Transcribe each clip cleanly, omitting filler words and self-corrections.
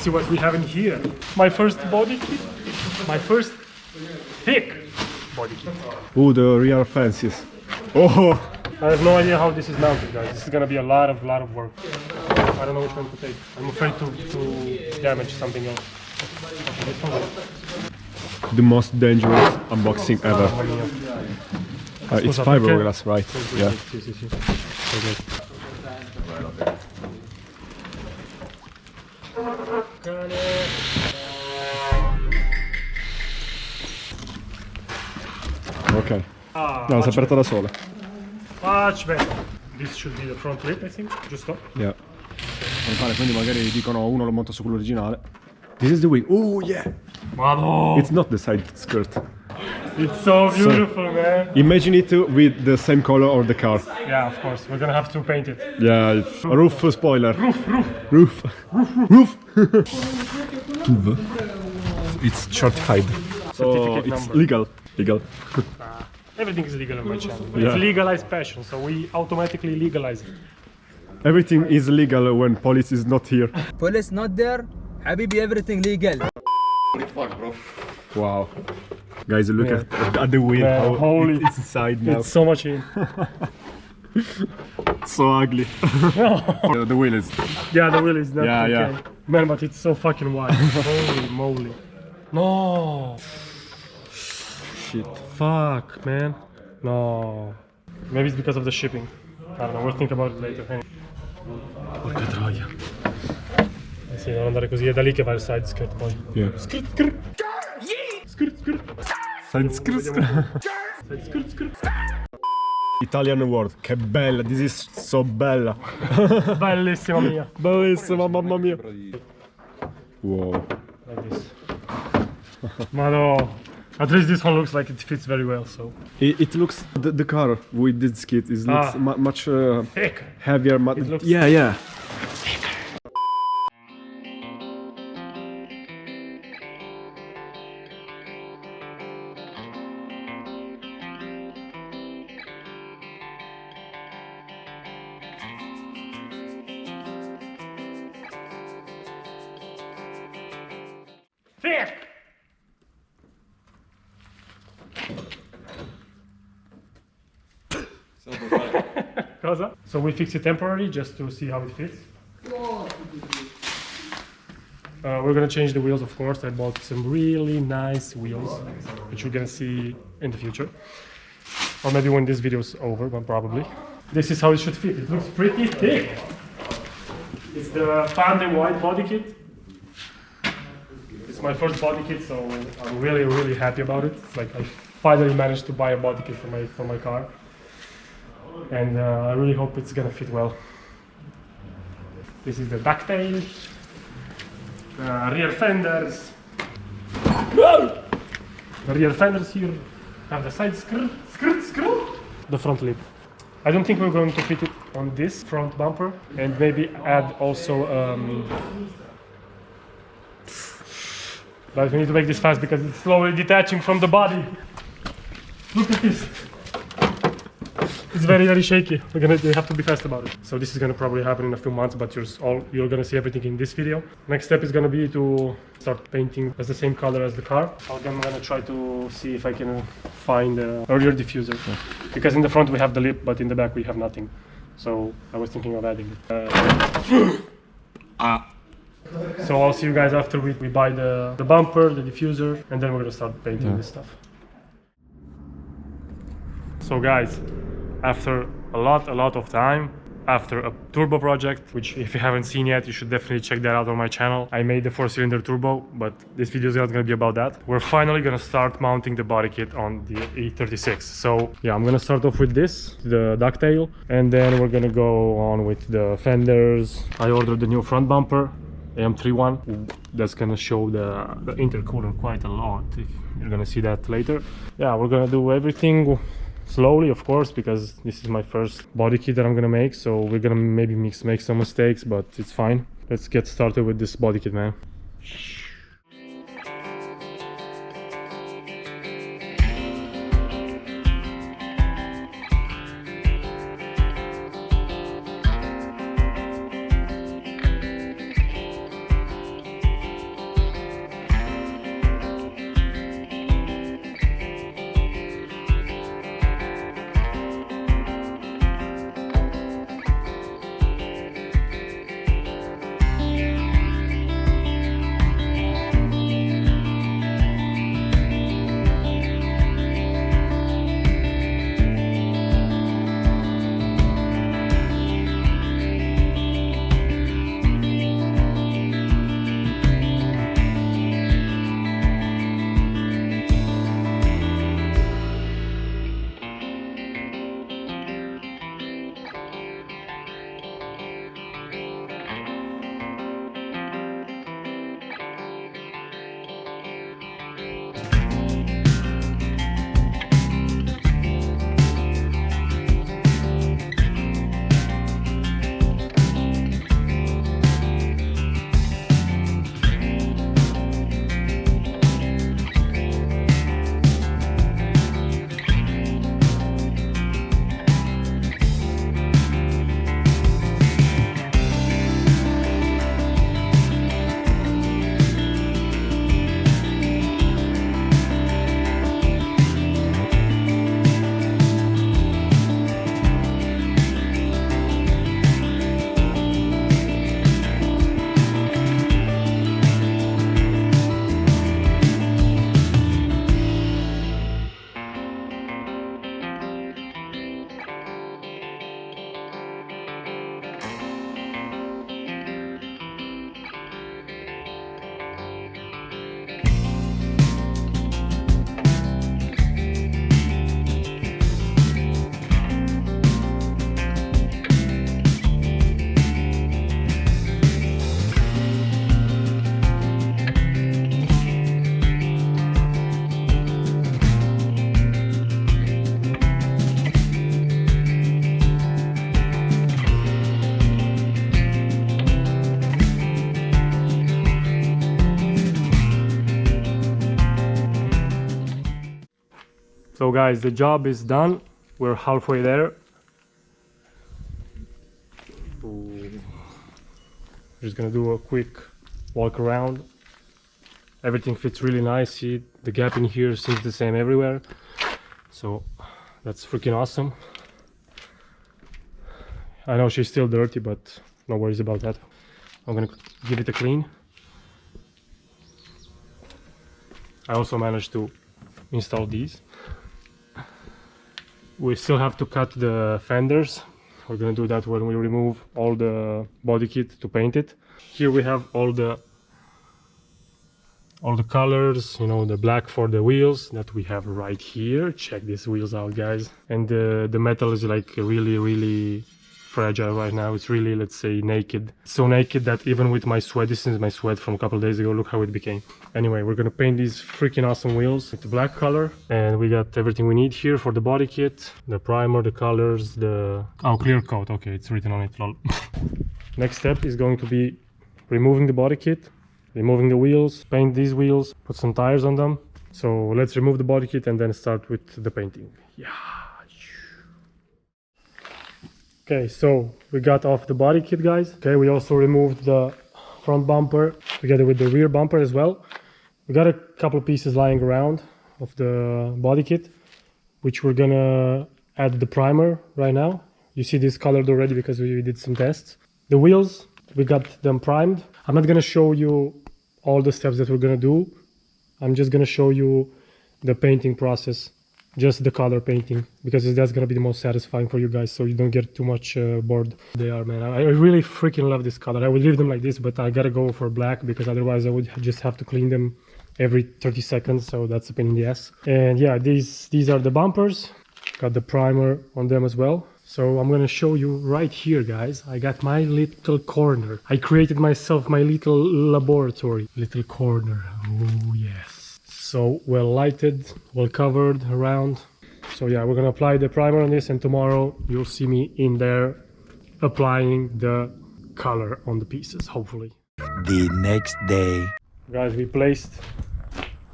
let's see what we have in here. My first body kit. My first thick body kit. Oh, the rear fences. Oh! I have no idea how this is mounted, guys. This is gonna be a lot of work. I don't know which one to take. I'm afraid to damage something else. The most dangerous unboxing ever. It's fiberglass, right? Yeah. Ok. No, si è aperta da sola. Much better. This should be the front lip, I think. Giusto? Yeah. Quindi magari dicono uno lo monta su quello originale. This is the wing. Oh yeah! Mano. It's not the side skirt. It's so beautiful, man. Imagine it with the same color of the car. Yeah, of course. We're gonna have to paint it. Yeah, roof spoiler. Roof. It's certified. So it's number. legal. Everything is legal on my channel. Yeah. It's legalized passion, so we automatically legalize it. Everything is legal when police is not here. Police not there, Habibi, everything legal. Wow. Guys, look at the wheel. Man, holy. It's inside now. It's so much in. So ugly. The wheel is... Yeah, the wheel is not okay. Yeah. Man, but it's so fucking wide. Holy moly. No. Shit. Fuck, man. No. Maybe it's because of the shipping. I don't know, we'll think about it later. Porca troia. Sì, devo andare così, è da lì che va il side skirt poi. Yeah. Skirt. Side skirt. Side skirt. Italian word. Che bella. This is so bella. Bellissima mia. Bellissima, mamma mia. Wow. Like this. Mano. At least this one looks like it fits very well, so. It looks, the car with this kit is looks much thick. heavier. It looks Yeah. Thick! Cosa? So we fix it temporarily just to see how it fits. We're gonna change the wheels, of course. I bought some really nice wheels, which you're gonna see in the future. Or maybe when this video is over, but probably. This is how it should fit. It looks pretty thick. It's the pandem white body kit. It's my first body kit, so I'm really happy about it. It's like I finally managed to buy a body kit for my car. And I really hope it's gonna fit well. This is the ducktail, the rear fenders. The rear fenders here have the side skirt, the front lip. I don't think we're going to fit it on this front bumper, and maybe add also. But we need to make this fast because it's slowly detaching from the body. Look at this. It's very shaky. We have to be fast about it. So this is gonna probably happen in a few months, but you're gonna see everything in this video. Next step is gonna be to start painting as the same color as the car. I'm gonna try to see if I can find a rear diffuser. Because in the front we have the lip, but in the back we have nothing. So I was thinking of adding it. So I'll see you guys after we buy the bumper, the diffuser, and then we're gonna start painting this stuff. So guys, after a lot of time, after a turbo project, which if you haven't seen yet, you should definitely check that out on my channel. I made the 4-cylinder turbo, but this video is not going to be about that. We're finally going to start mounting the body kit on the E36. So yeah, I'm going to start off with this, the ducktail, and then we're going to go on with the fenders. I ordered the new front bumper, AM31. That's going to show the intercooler quite a lot. You're going to see that later. Yeah, we're going to do everything slowly, of course, because this is my first body kit that I'm gonna make, so we're gonna maybe make some mistakes, but it's fine. Let's get started with this body kit, man. So guys, the job is done. We're halfway there. Just gonna do a quick walk around. Everything fits really nice. See, the gap in here seems the same everywhere. So that's freaking awesome. I know she's still dirty, but no worries about that. I'm gonna give it a clean. I also managed to install these. We still have to cut the fenders. We're gonna do that when we remove all the body kit to paint it. Here we have all the colors, you know, the black for the wheels that we have right here. Check these wheels out, guys. And the metal is like really fragile right now. It's really, let's say, naked. So naked that even with my sweat, this is my sweat from a couple of days ago, look how it became. Anyway, we're gonna paint these freaking awesome wheels with the black color, and we got everything we need here for the body kit, the primer, the colors, the clear coat. Okay, it's written on it, lol. Next step is going to be removing the body kit, removing the wheels, paint these wheels, put some tires on them. So let's remove the body kit and then start with the painting. Yeah. Okay, so we got off the body kit, guys. Okay, we also removed the front bumper together with the rear bumper as well. We got a couple pieces lying around of the body kit, which we're gonna add the primer right now. You see this colored already because we did some tests. The wheels, we got them primed. I'm not gonna show you all the steps that we're gonna do. I'm just gonna show you the painting process, just the color painting, because that's gonna be the most satisfying for you guys, so you don't get too much bored. They are, man, I really freaking love this color. I would leave them like this, but I gotta go for black because otherwise I would just have to clean them every 30 seconds, so that's a pain in the ass. And yeah, these are the bumpers. Got the primer on them as well. So I'm gonna show you right here, guys. I got my little corner. I created myself my little laboratory. Little corner. Oh yes. So well lighted, well covered around. So yeah, we're gonna apply the primer on this, and tomorrow you'll see me in there applying the color on the pieces, hopefully. The next day. Guys, we placed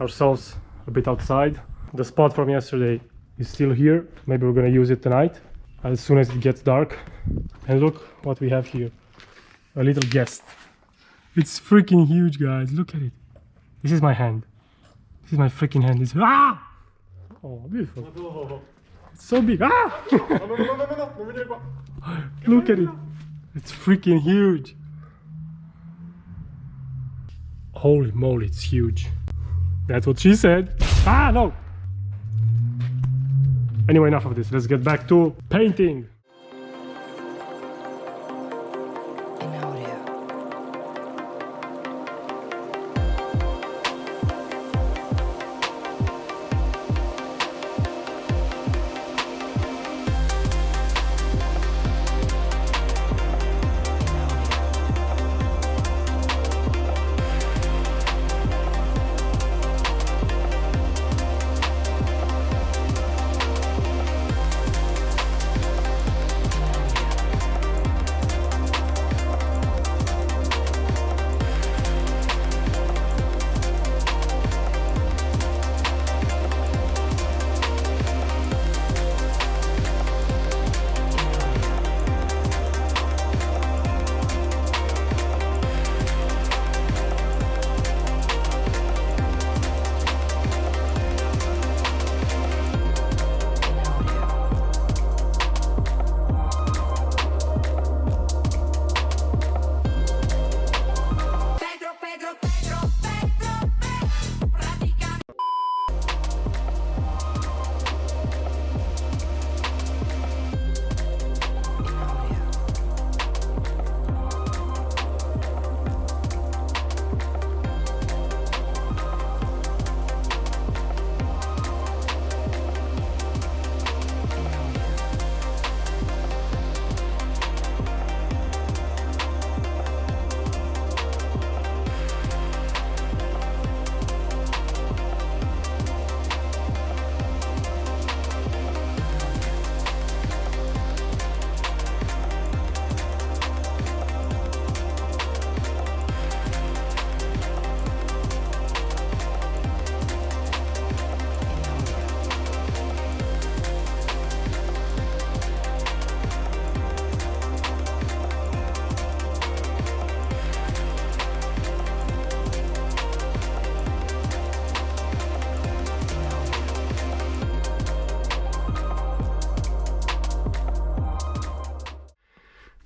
ourselves a bit outside. The spot from yesterday is still here. Maybe we're gonna use it tonight as soon as it gets dark. And look what we have here. A little guest. It's freaking huge, guys. Look at it. This is my hand. This is my freaking hand. It's oh, beautiful. It's so big. Look at it. It's freaking huge. Holy moly, it's huge. That's what she said. No. Anyway, enough of this. Let's get back to painting.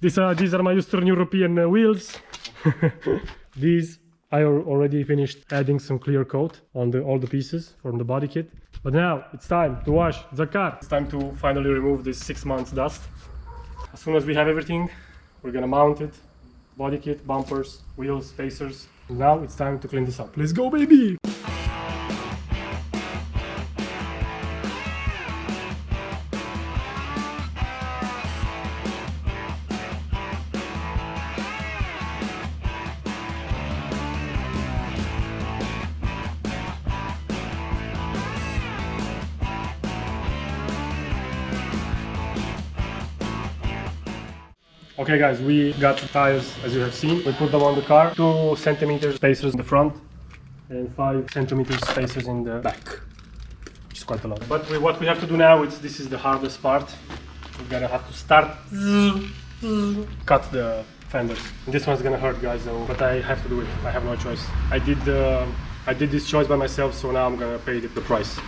These are my Eastern European wheels. These I already finished adding some clear coat on all the pieces from the body kit. But now it's time to wash the car. It's time to finally remove this 6 months dust. As soon as we have everything, we're gonna mount it. Body kit, bumpers, wheels, spacers. Now it's time to clean this up. Let's go, baby! Okay guys, we got the tires as you have seen. We put them on the car, 2 centimeters spacers in the front and 5 centimeters spacers in the back, which is quite a lot. But what we have to do now is, this is the hardest part. We're gonna have to start cut the fenders. This one's gonna hurt, guys, though, but I have to do it. I have no choice. I did this choice by myself, so now I'm gonna pay the price.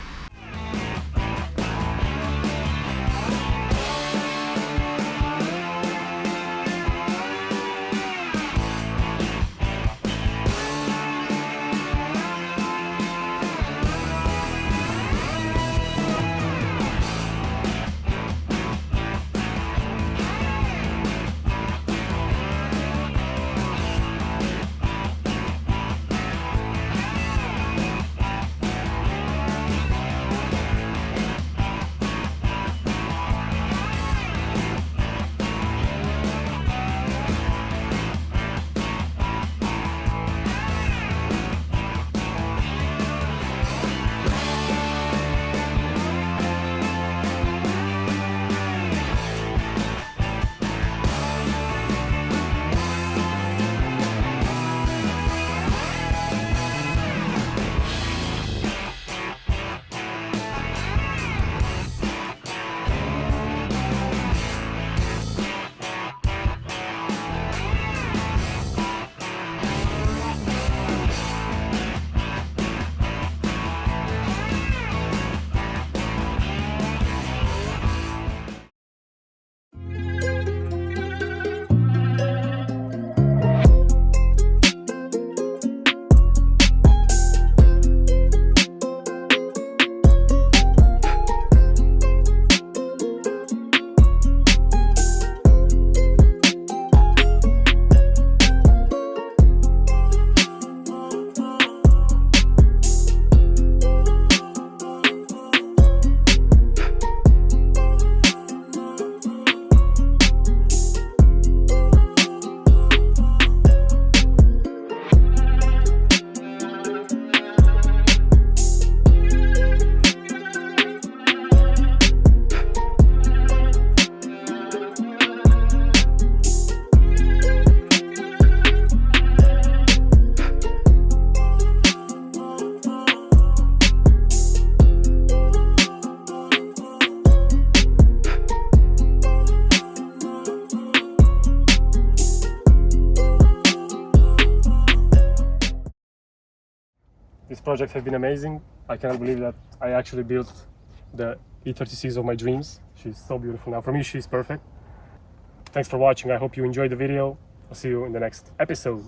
This project has been amazing. I cannot believe that I actually built the E36 of my dreams. She's so beautiful now. For me, she's perfect. Thanks for watching. I hope you enjoyed the video. I'll see you in the next episode.